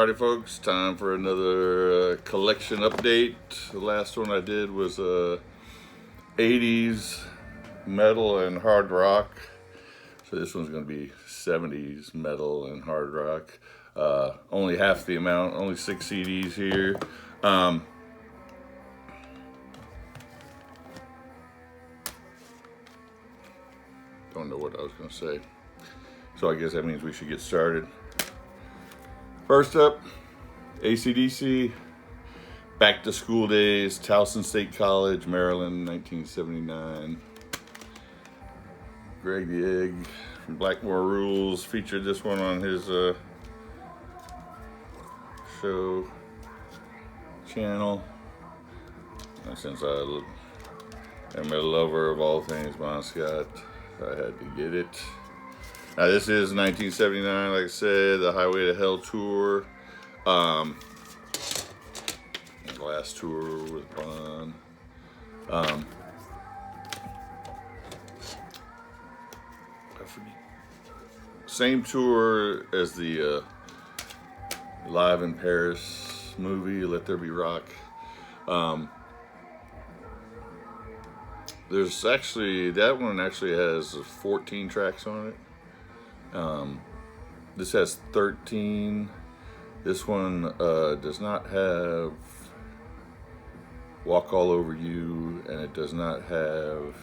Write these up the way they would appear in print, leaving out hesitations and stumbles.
Alrighty folks, time for another collection update. The last one I did was 80s metal and hard rock. So this one's going to be 70s metal and hard rock. Only half the amount, only 6 CDs here. Don't know what I was going to say. So I guess that means we should get started. First up, AC/DC, Back to School Days, Towson State College, Maryland, 1979. Greg the Egg from Blackmore Rules featured this one on his show channel. And since I am a lover of all things Bon Scott, I had to get it. Now this is 1979, like I said, the Highway to Hell tour. Last tour with Bon. Same tour as the Live in Paris movie, Let There Be Rock. There's actually, that one actually has 14 tracks on it. This has 13. This one does not have Walk All Over You, and it does not have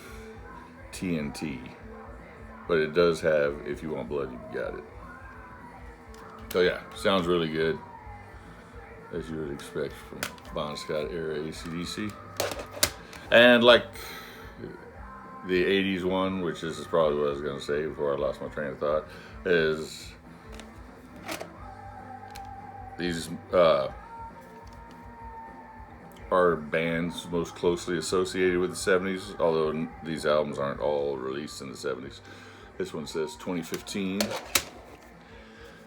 TNT. But it does have If You Want Blood, You Got It. So yeah, sounds really good, as you would expect from Bon Scott era AC/DC. And like the 80s one, which is probably what I was going to say before I lost my train of thought, is these are bands most closely associated with the 70s, although these albums aren't all released in the 70s. This one says 2015.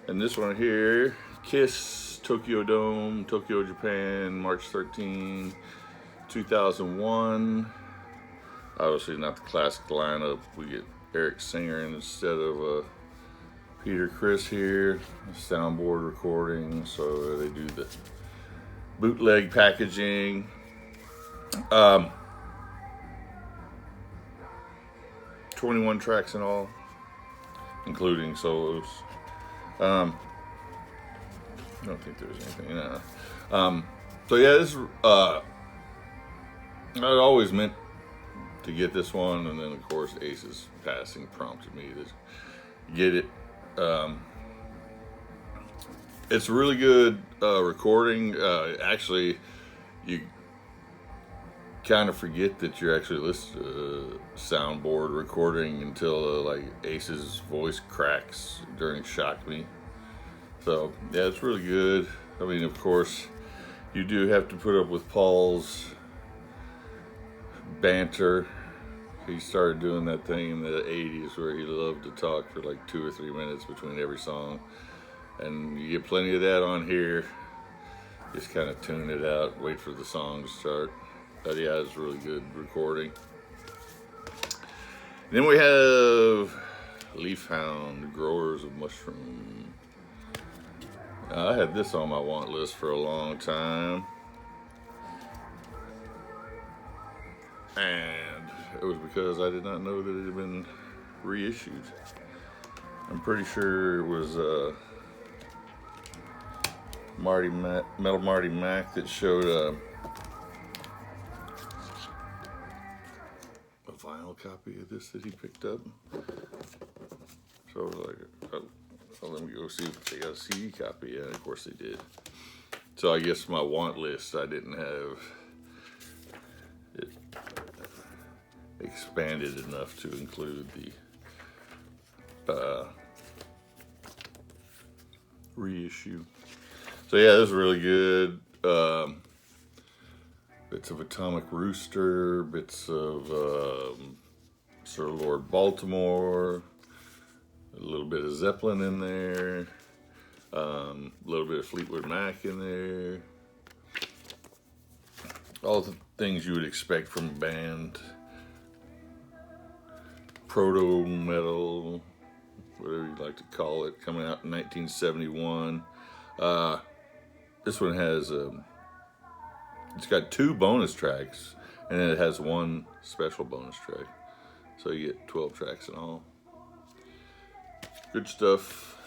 And this one here, Kiss, Tokyo Dome, Tokyo, Japan, March 13, 2001. Obviously not the classic lineup. We get Eric Singer instead of Peter Criss here. Soundboard recording, so they do the bootleg packaging. 21 tracks in all, including solos. I don't think there's anything. So yeah, this I always meant to get this one, and then of course Ace's passing prompted me to get it. It's a really good recording. Actually, you kind of forget that you're actually listening to Soundboard recording until like Ace's voice cracks during Shock Me. So yeah, it's really good. I mean, of course, you do have to put up with Paul's banter. He started doing that thing in the 80s where he loved to talk for like 2 or 3 minutes between every song. And you get plenty of that on here. Just kind of tune it out, wait for the song to start. But yeah, it's really good recording. Then we have Leaf Hound, Growers of Mushroom. I had this on my want list for a long time. And it was because I did not know that it had been reissued. I'm pretty sure it was Metal Marty Mac that showed a vinyl copy of this that he picked up. So I was like, oh, let me go see if they got a CD copy. And of course they did. So I guess my want list, I didn't have it expanded enough to include the reissue. So yeah, this is really good. Bits of Atomic Rooster, bits of Sir Lord Baltimore, a little bit of Zeppelin in there, a little bit of Fleetwood Mac in there. All the things you would expect from a band. Proto metal, whatever you'd like to call it, coming out in 1971. This one has, it's got 2 bonus tracks, and then it has 1 special bonus track. So you get 12 tracks in all. Good stuff.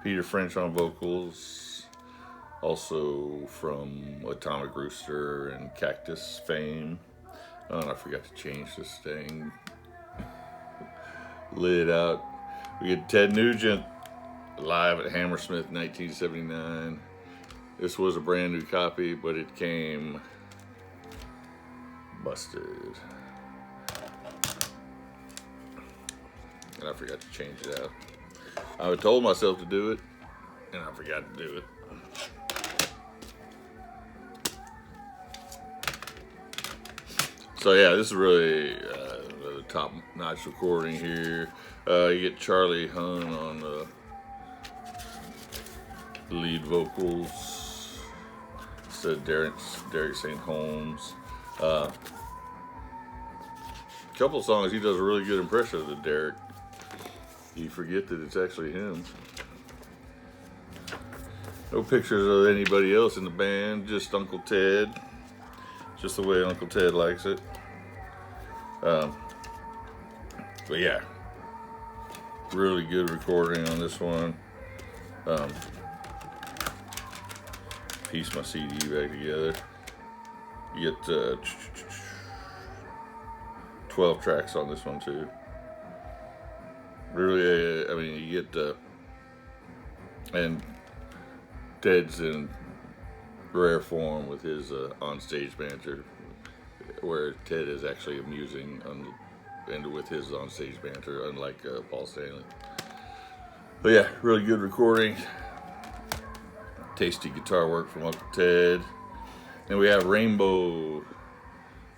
Peter French on vocals. Also from Atomic Rooster and Cactus fame. Oh, and I forgot to change this thing. Lid out. We get Ted Nugent live at Hammersmith 1979. This was a brand new copy, but it came busted. And I forgot to change it out. I had told myself to do it, and I forgot to do it. So yeah, this is really a top-notch recording here. You get Charlie Hunn on the lead vocals instead of Derek St. Holmes. Couple songs he does a really good impression of the Derek. You forget that it's actually him. No pictures of anybody else in the band, just Uncle Ted. Just the way Uncle Ted likes it. But yeah, really good recording on this one. Piece my CD back together. You get 12 tracks on this one too. Really, I mean, you get and Ted's in rare form with his on-stage banter, where Ted is actually amusing and with his on-stage banter, unlike Paul Stanley. But yeah, really good recording. Tasty guitar work from Uncle Ted. And we have Rainbow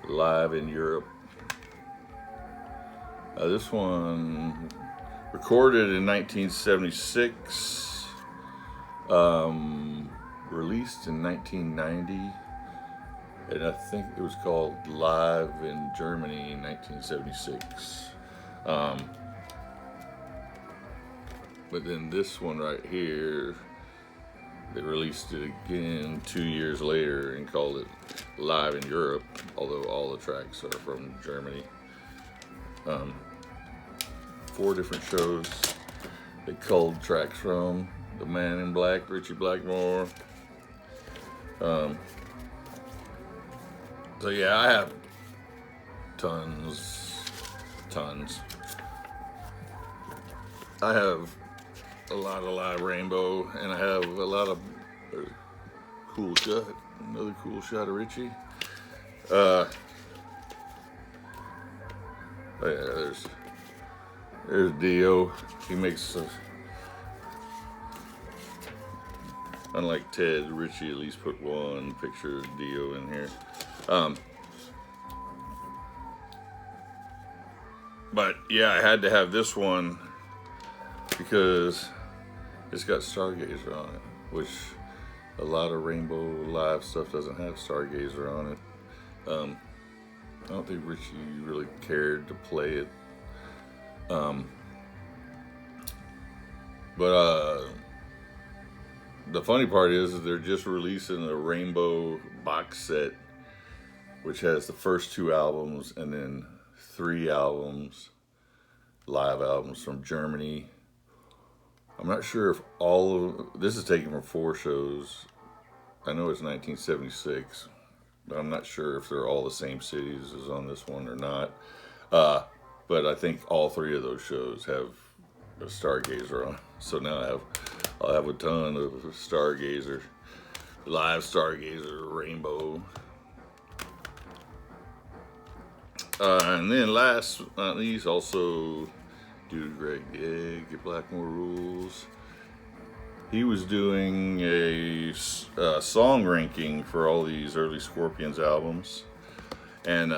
live in Europe. This one recorded in 1976, released in 1990, and I think it was called Live in Germany in 1976. But then this one right here, they released it again 2 years later and called it Live in Europe, although all the tracks are from Germany. 4 different shows they culled tracks from. The Man in Black, Richie Blackmore. So yeah, I have tons. I have a lot of live Rainbow, and I have a lot of cool shot. Another cool shot of Richie. Oh yeah, there's Dio. He makes, unlike Ted, Richie at least put one picture of Dio in here. But yeah, I had to have this one because it's got Stargazer on it, which a lot of Rainbow Live stuff doesn't have Stargazer on it. I don't think Richie really cared to play it. But the funny part is that they're just releasing a Rainbow box set, which has the first 2 albums and then 3 albums, live albums from Germany. I'm not sure if all of this is taken from 4 shows. I know it's 1976, but I'm not sure if they're all the same cities as on this one or not. But I think all 3 of those shows have a Stargazer on. So now I'll have a ton of Stargazer, live Stargazer Rainbow. And then last but not least, also due to Greg Egg, Blackmore Rules, he was doing a song ranking for all these early Scorpions albums, and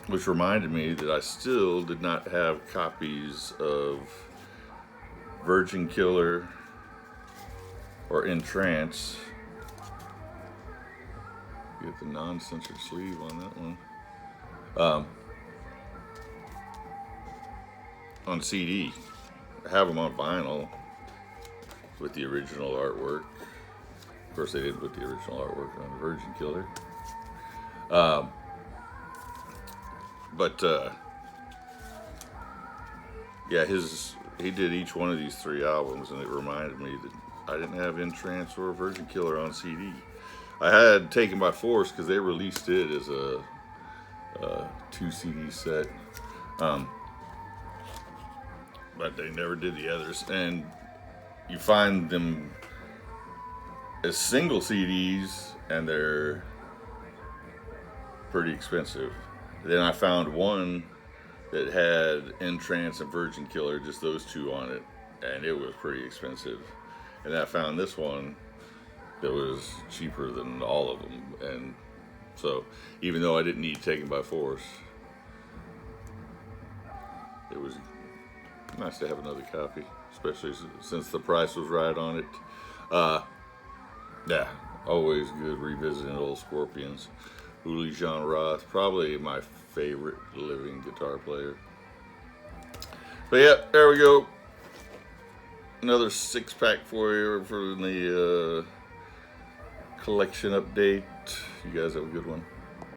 which reminded me that I still did not have copies of Virgin Killer or In Trance. Get the non-censored sleeve on that one. On CD. I have them on vinyl. with the original artwork. Of course, they didn't put the original artwork on Virgin Killer. Yeah, he did each one of these 3 albums, and it reminded me that I didn't have In Trance or Virgin Killer on CD. I had Taken by Force because they released it as a 2 CD set, but they never did the others. And you find them as single CDs, and they're pretty expensive. Then I found one that had In Trance and Virgin Killer, just those 2 on it, and it was pretty expensive. And then I found this one that was cheaper than all of them. And so, even though I didn't need Taken by Force, it was nice to have another copy, especially since the price was right on it. Yeah, always good revisiting old Scorpions. Uli Jon Roth, probably my favorite living guitar player. But yeah, there we go. Another 6-pack for you for the collection update. You guys have a good one.